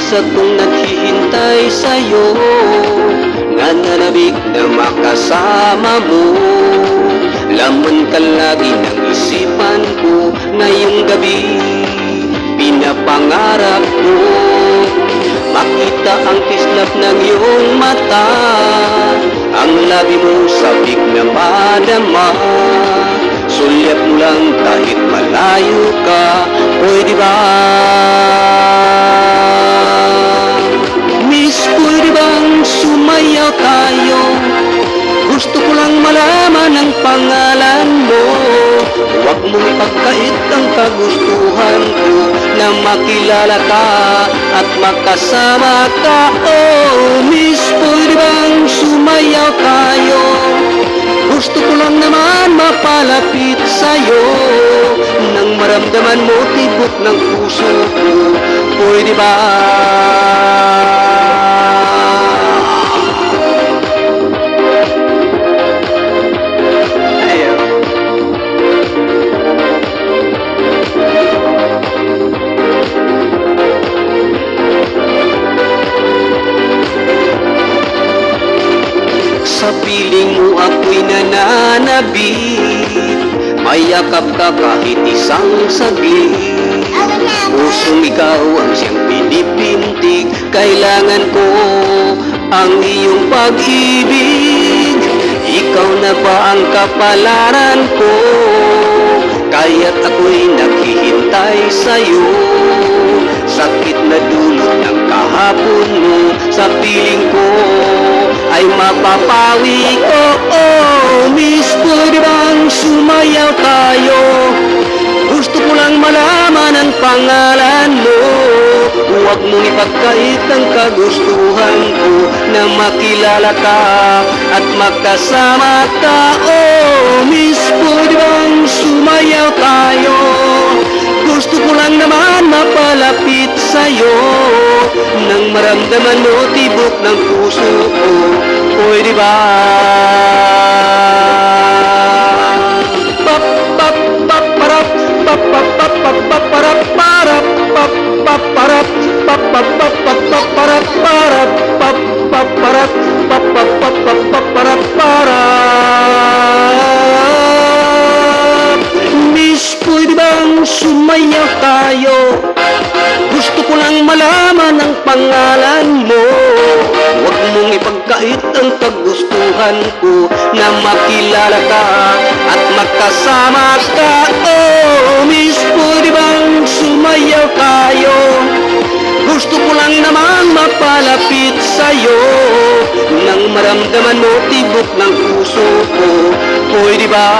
isa kong naghihintay sa'yo, nga nanabik na makasama mo. Laman ka lagi ng isipan ko, ngayong gabi pinapangarap ko. Makita ang kislap ng iyong mata, ang labi mo sabik na madama. Sulyap mo lang kahit malayo ka, pwede ba? Miss, pwede bang sumayaw tayo? Gusto ko lang malaman ang pangalan mo. Huwag mong ipagkait ang kagustuhan ko, na makilala ka at makasama ka. Oh, miss, pwede bang sumayaw tayo? Gusto ko lang naman mapalapit sa'yo, nang maramdaman mo tibok ng puso ko. Pwede ba? Sa piling mo ako'y nananabik, mayakap ka kahit isang saglit. Pusong ikaw ang siyang pinipintig, kailangan ko ang iyong pag-ibig. Ikaw na ba ang kapalaran ko, kaya't ako'y naghihintay sa'yo. Sakit na dulot ng kahapon mo, sa piling ko ay mapapawi ko. Oh, miss, pwede bang sumayaw tayo? Gusto ko lang malaman ang pangalan mo. Huwag mong ipagkait ang kagustuhan ko, na makilala ka at makasama ka. Oh, miss, pwede bang sumayaw tayo? Gusto ko lang naman mapalapit sa'yo, nang maramdaman mo tibok ng puso ko. Pwede ba? Pap pap pap parap, pap pap pap pap pap parap parap, pap pap parap, pap pap pap pap pap parap parap, pap pap parap, pap pap pap pap pap parap parap. Miss, pwede bang sumayaw tayo? Gusto ko lang malaman ang pangalan mo. Huwag mong ipagkait ang kagustuhan ko, na makilala ka at makasama ka. Oh, miss, pwede bang sumayaw tayo? Gusto ko lang naman mapalapit sa'yo, nang maramdaman mo tibok ng puso ko. Pwede ba?